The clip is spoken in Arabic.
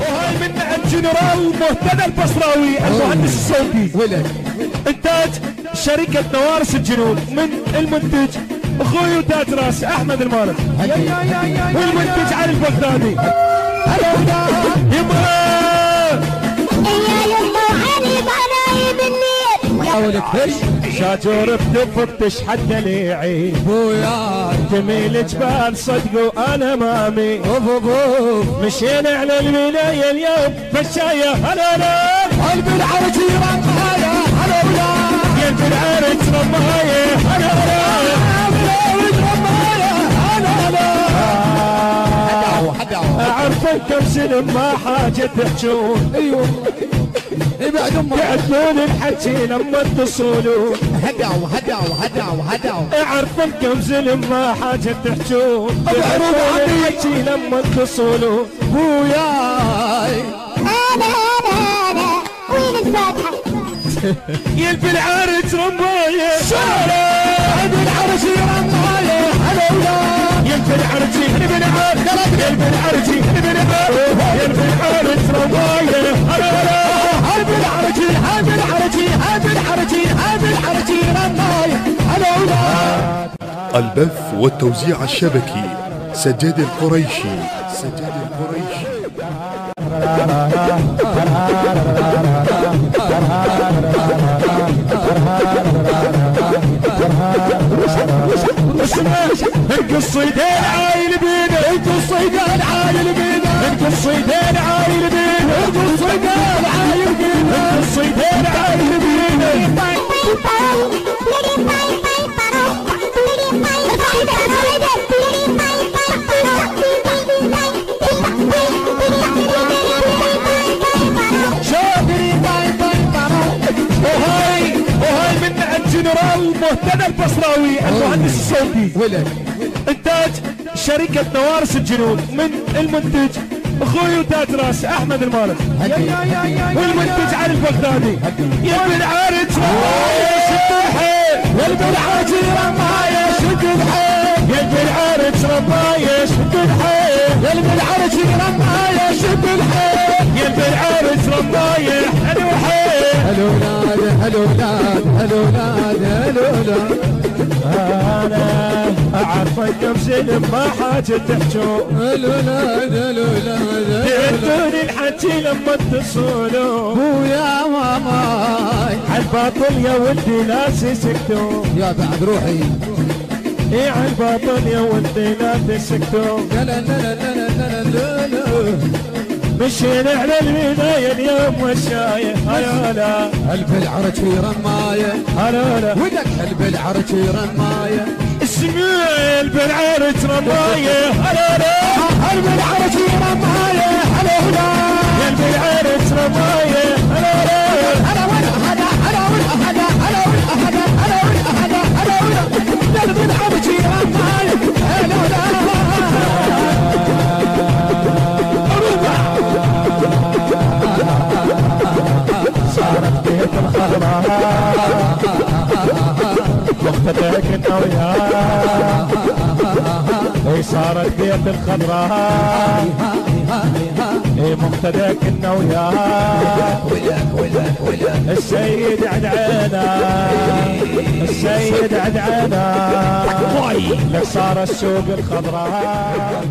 وهاي من الجنرال مهتدى البصراوي المهندس الصوتي. ولك انتاج شركة نوارس الجنوب من المنتج اخوي وتاج راس احمد المالك والمنتج علي البغدادي. يما حاولك هش شاجور بتفتش حتى ليعي بويا جميل جبال صدقوا انا مامي مشينا على الولايه اليوم فالشايه هلا لا قلب العرجي رمايا هلا ولا يا بالعرج رمايه هلا لا اعرفك كم سنه ما حاجه تحجون. ايوه يعدلون الحكي لما اتصلوا هدعوا اعرفك كم زلم ما حاجه تحجون. يعدلون الحكي لما اتصلوا. بوياي انا وين الفاتحه؟ يلبي العرج رمايه قلب العرجي رمايا هلا ولا يلبي العرجي يلبي العرج يلبي العرجي يلبي العرج يلبي العرج رمايه هلا ولا قلب العرجي هذا العرجي هذا العرجي هذا العرجي رمايا هلا ولا. البث والتوزيع الشبكي سجاد القريشي. القصيدين عايل بينا القصيدين عايل بينا القصيدين عايل بينا القصيدين عايل بينا القصيدين عايل بينا وهاي من الجنرال مهتدى البصراوي المهندس الصوتي. ولك انتاج شركة نوارس الجنوب من المنتج اخوي وتاج راس احمد المالك والمنتج علي البغدادي. يلبي العرج رماية شد الحيل قلب العرجي رمايا شد الحيل يلبي العرج رماية شد الحيل قلب العرجي رمايا شد الحيل يلبي العرج رماية حلو حيل. هلو ولاد هلو ولاد هلو ولاد هلو ولاد انا اعرفك كم سلم ما حاجه تحجون. هلو ولاد هلو ولاد يعدون الحكي لما اتصلوا. بويا ماماي عالباطل يا ولدي لا تسكتوا. يا بعد روحي ايه عالباطل يا ولدي لا تسكتوا. لا لا لا لا لا لا لا مشينا على الولايه اليوم والشايه هلا لا قلب العرجي رمايا هلا لا ولك قلب العرجي رمايا اسماعيل بالعرج رمايه هلا لا قلب العرجي رمايا هلا ولا قلب العرج رمايه هلا لا هلا ولا هلا هلا ولا هلا هلا ولا هلا هلا ولا هلا هلا ولا قلب العرجي رمايا هلا ولا. صارت بيت الخضراء مختدك انت وياه. اي صارت بيت الخضراء اي مختدك انت وياه. السيد عدعانا السيد عدعانا لك صار السوق الخضراء.